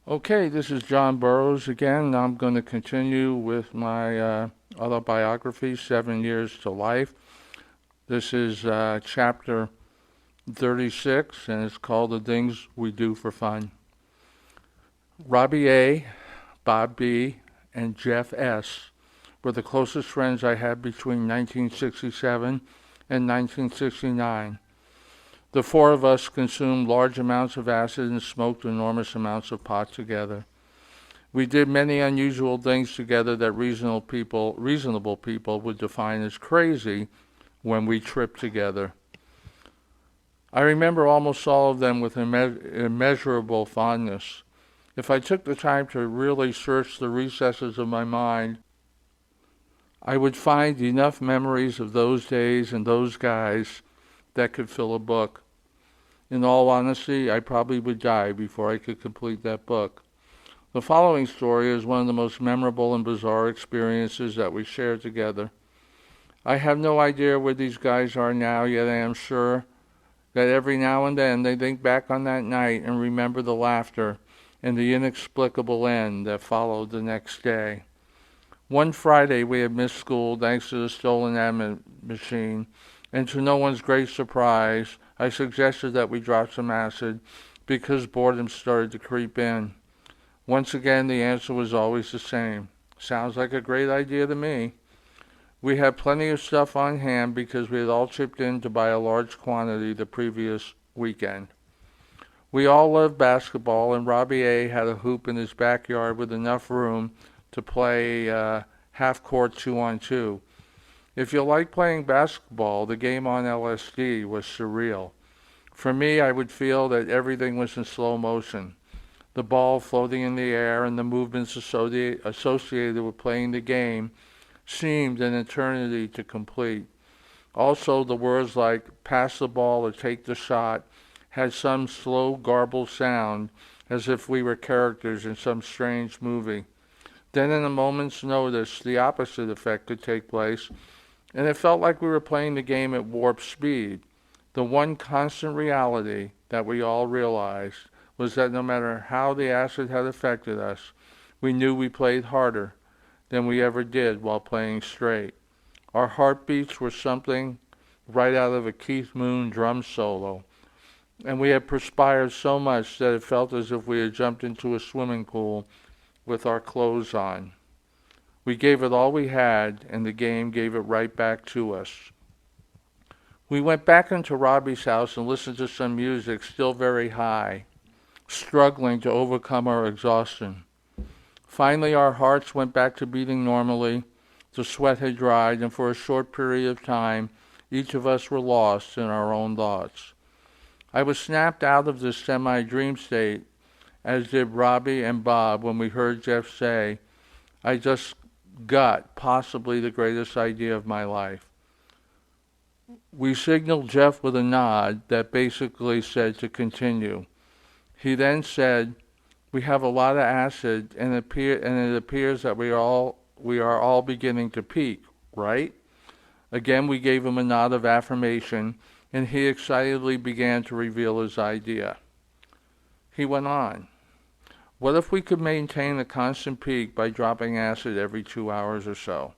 Okay, this is John Burroughs again. I'm going to continue with my autobiography, 7 Years to Life. This is chapter 36, and it's called The Things We Do for Fun. Robbie A., Bob B., and Jeff S. were the closest friends I had between 1967 and 1969. The four of us consumed large amounts of acid and smoked enormous amounts of pot together. We did many unusual things together that reasonable people would define as crazy when we tripped together. I remember almost all of them with immeasurable fondness. If I took the time to really search the recesses of my mind, I would find enough memories of those days and those guys that could fill a book. In all honesty, I probably would die before I could complete that book. The following story is one of the most memorable and bizarre experiences that we shared together. I have no idea where these guys are now, yet I am sure that every now and then they think back on that night and remember the laughter and the inexplicable end that followed the next day. One Friday we had missed school thanks to the stolen admin machine, and to no one's great surprise, I suggested that we drop some acid because boredom started to creep in. Once again, the answer was always the same. Sounds like a great idea to me. We had plenty of stuff on hand because we had all chipped in to buy a large quantity the previous weekend. We all loved basketball, and Robbie A. had a hoop in his backyard with enough room to play half-court 2-on-2. If you like playing basketball, the game on LSD was surreal. For me, I would feel that everything was in slow motion. The ball floating in the air and the movements associated with playing the game seemed an eternity to complete. Also, the words like pass the ball or take the shot had some slow, garbled sound as if we were characters in some strange movie. Then, in a moment's notice, the opposite effect could take place, and it felt like we were playing the game at warp speed. The one constant reality that we all realized was that no matter how the acid had affected us, we knew we played harder than we ever did while playing straight. Our heartbeats were something right out of a Keith Moon drum solo, and we had perspired so much that it felt as if we had jumped into a swimming pool with our clothes on. We gave it all we had, and the game gave it right back to us. We went back into Robbie's house and listened to some music still very high, struggling to overcome our exhaustion. Finally, our hearts went back to beating normally, the sweat had dried, and for a short period of time, each of us were lost in our own thoughts. I was snapped out of this semi-dream state, as did Robbie and Bob when we heard Jeff say, I just got possibly the greatest idea of my life. We signaled Jeff with a nod that basically said to continue. He then said, we have a lot of acid, and it appears that we are all beginning to peak, right? Again, we gave him a nod of affirmation, and he excitedly began to reveal his idea. He went on, what if we could maintain a constant peak by dropping acid every 2 hours or so?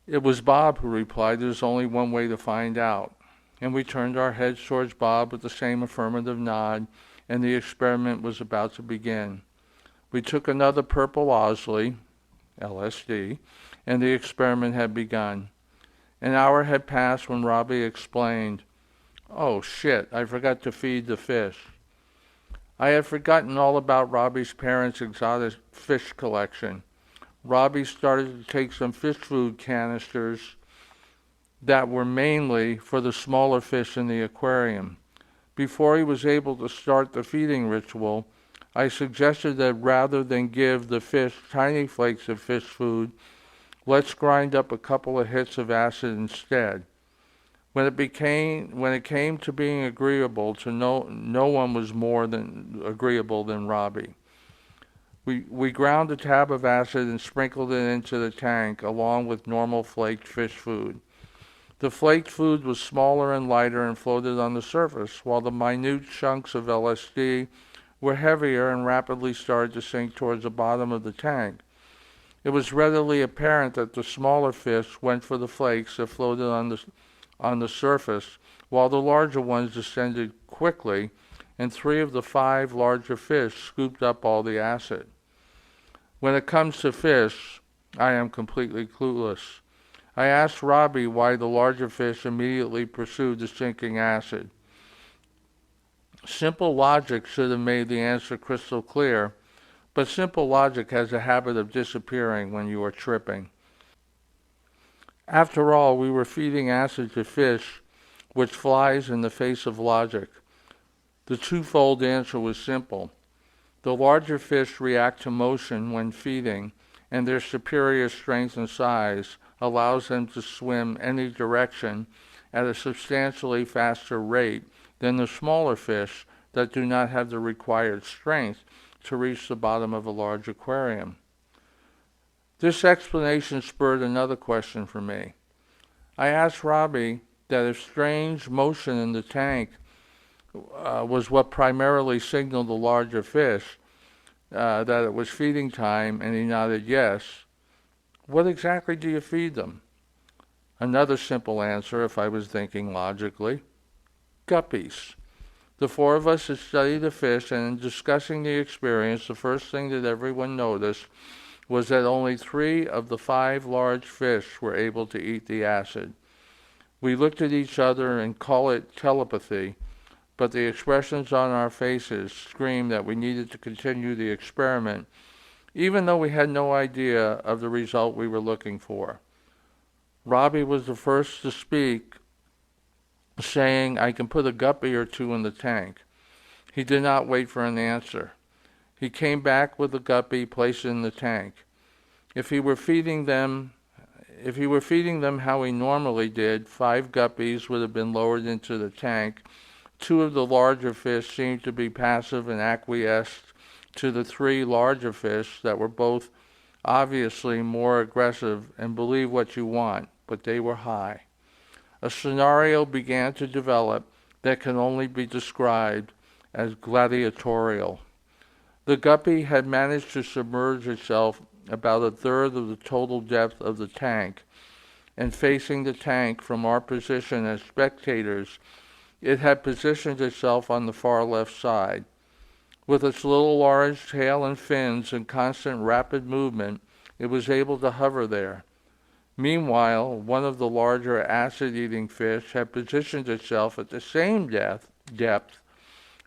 It was Bob who replied, there's only one way to find out. And we turned our heads towards Bob with the same affirmative nod, and the experiment was about to begin. We took another purple Owsley, LSD, and the experiment had begun. An hour had passed when Robbie explained, oh shit, I forgot to feed the fish. I had forgotten all about Robbie's parents' exotic fish collection. Robbie started to take some fish food canisters that were mainly for the smaller fish in the aquarium. Before he was able to start the feeding ritual, I suggested that rather than give the fish tiny flakes of fish food, let's grind up a couple of hits of acid instead. When it came to being agreeable to no one was more than agreeable than Robbie. We ground a tab of acid and sprinkled it into the tank along with normal flaked fish food. The flaked food was smaller and lighter and floated on the surface, while the minute chunks of LSD were heavier and rapidly started to sink towards the bottom of the tank. It was readily apparent that the smaller fish went for the flakes that floated on the surface, while the larger ones descended quickly, and 3 of the 5 larger fish scooped up all the acid. When it comes to fish, I am completely clueless. I asked Robbie why the larger fish immediately pursued the sinking acid. Simple logic should have made the answer crystal clear, but simple logic has a habit of disappearing when you are tripping. After all, we were feeding acid to fish, which flies in the face of logic. The twofold answer was simple. The larger fish react to motion when feeding, and their superior strength and size allows them to swim any direction at a substantially faster rate than the smaller fish that do not have the required strength to reach the bottom of a large aquarium. This explanation spurred another question for me. I asked Robbie that if strange motion in the tank was what primarily signaled the larger fish that it was feeding time, and he nodded yes. What exactly do you feed them? Another simple answer, if I was thinking logically. Guppies. The 4 of us had studied the fish, and in discussing the experience, the first thing that everyone noticed was that only 3 of the 5 large fish were able to eat the acid. We looked at each other and call it telepathy, but the expressions on our faces screamed that we needed to continue the experiment, even though we had no idea of the result we were looking for. Robbie was the first to speak, saying, "I can put a guppy or 2 in the tank." He did not wait for an answer. He came back with the guppy placed in the tank. If he were feeding them how he normally did, 5 guppies would have been lowered into the tank. 2 of the larger fish seemed to be passive and acquiesced to the 3 larger fish that were both obviously more aggressive and believe what you want, but they were high. A scenario began to develop that can only be described as gladiatorial. The guppy had managed to submerge itself about a third of the total depth of the tank, and facing the tank from our position as spectators, it had positioned itself on the far left side. With its little orange tail and fins in constant rapid movement, it was able to hover there. Meanwhile, one of the larger acid-eating fish had positioned itself at the same depth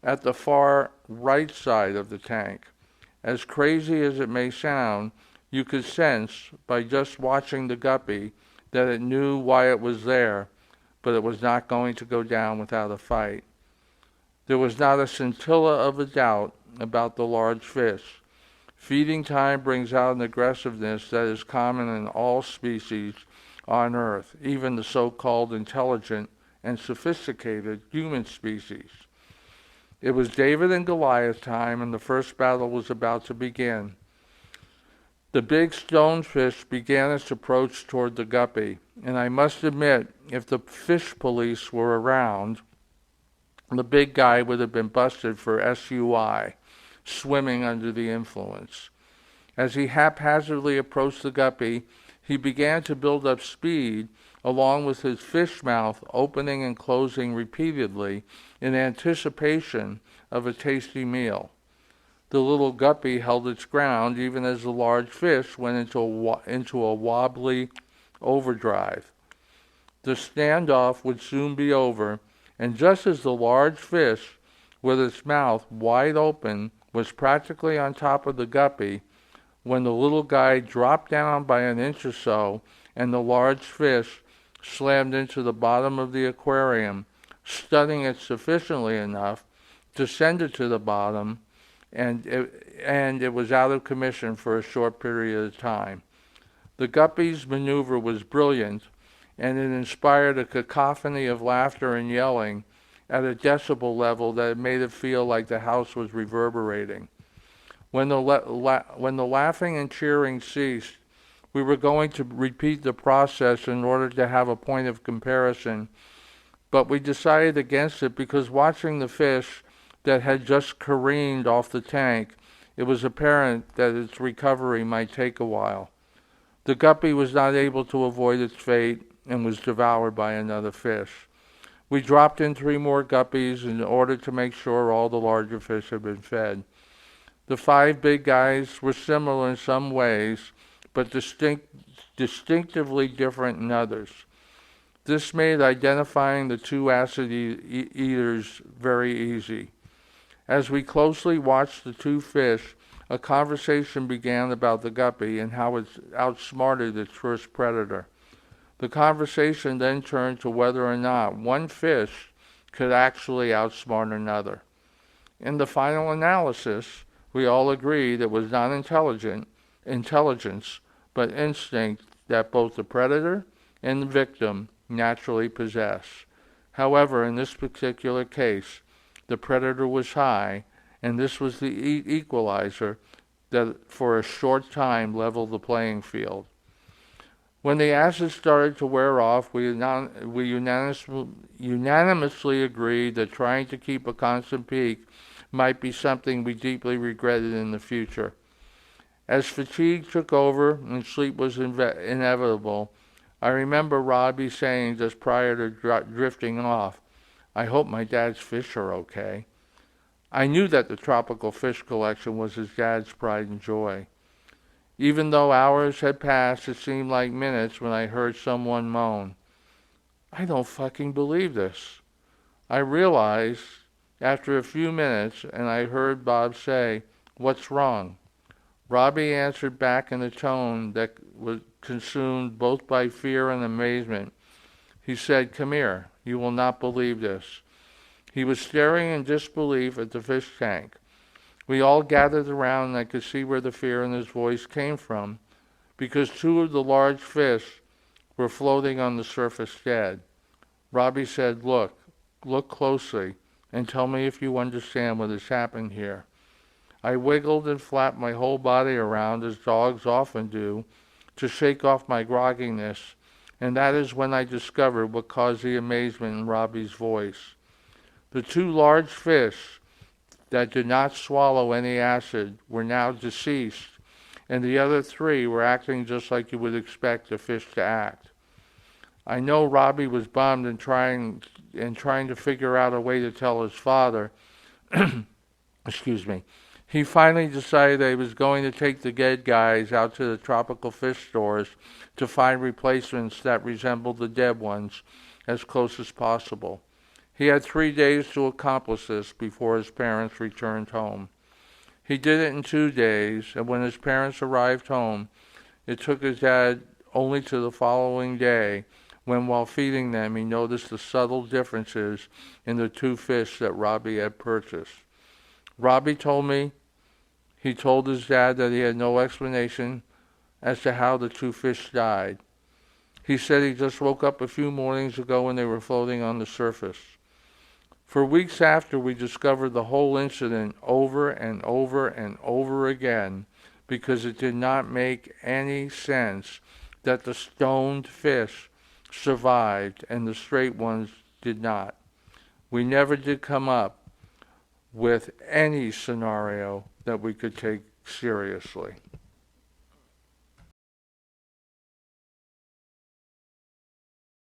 at the far right side of the tank. As crazy as it may sound, you could sense by just watching the guppy that it knew why it was there, but it was not going to go down without a fight. There was not a scintilla of a doubt about the large fish. Feeding time brings out an aggressiveness that is common in all species on Earth, even the so-called intelligent and sophisticated human species. It was David and Goliath time, and the first battle was about to begin. The big stonefish began its approach toward the guppy, and I must admit, if the fish police were around, the big guy would have been busted for SUI, swimming under the influence. As he haphazardly approached the guppy, he began to build up speed, along with his fish mouth opening and closing repeatedly in anticipation of a tasty meal. The little guppy held its ground even as the large fish went into a wobbly overdrive. The standoff would soon be over, and just as the large fish, with its mouth wide open, was practically on top of the guppy, when the little guy dropped down by an inch or so, and the large fish slammed into the bottom of the aquarium, stunning it sufficiently enough to send it to the bottom, and it was out of commission for a short period of time. The guppy's maneuver was brilliant, and it inspired a cacophony of laughter and yelling at a decibel level that made it feel like the house was reverberating. When the laughing and cheering ceased, we were going to repeat the process in order to have a point of comparison, but we decided against it because watching the fish that had just careened off the tank, it was apparent that its recovery might take a while. The guppy was not able to avoid its fate and was devoured by another fish. We dropped in 3 more guppies in order to make sure all the larger fish had been fed. The 5 big guys were similar in some ways, but distinctively different in others. This made identifying the 2 acid eaters very easy. As we closely watched the 2 fish, a conversation began about the guppy and how it outsmarted its first predator. The conversation then turned to whether or not one fish could actually outsmart another. In the final analysis, we all agreed it was not intelligence, but instinct that both the predator and the victim naturally possess. However, in this particular case, the predator was high, and this was the equalizer that for a short time leveled the playing field. When the acid started to wear off, we unanimously agreed that trying to keep a constant peak might be something we deeply regretted in the future. As fatigue took over and sleep was inevitable, I remember Robbie saying just prior to drifting off, "I hope my dad's fish are okay." I knew that the tropical fish collection was his dad's pride and joy. Even though hours had passed, it seemed like minutes when I heard someone moan, "I don't fucking believe this." I realized after a few minutes, and I heard Bob say, "What's wrong?" Robbie answered back in a tone that was consumed both by fear and amazement. He said, "Come here, you will not believe this." He was staring in disbelief at the fish tank. We all gathered around, and I could see where the fear in his voice came from, because 2 of the large fish were floating on the surface dead. Robbie said, look closely, and tell me if you understand what has happened here." I wiggled and flapped my whole body around, as dogs often do, to shake off my grogginess, and that is when I discovered what caused the amazement in Robbie's voice. The 2 large fish that did not swallow any acid were now deceased, and the other 3 were acting just like you would expect a fish to act. I know Robbie was bummed and trying to figure out a way to tell his father. Excuse me. He finally decided that he was going to take the dead guys out to the tropical fish stores to find replacements that resembled the dead ones as close as possible. He had 3 days to accomplish this before his parents returned home. He did it in 2 days, and when his parents arrived home, it took his dad only to the following day when, while feeding them, he noticed the subtle differences in the 2 fish that Robbie had purchased. Robbie told me he told his dad that he had no explanation as to how the 2 fish died. He said he just woke up a few mornings ago when they were floating on the surface. For weeks after, we discovered the whole incident over and over and over again because it did not make any sense that the stoned fish survived and the straight ones did not. We never did come up with any scenario that we could take seriously.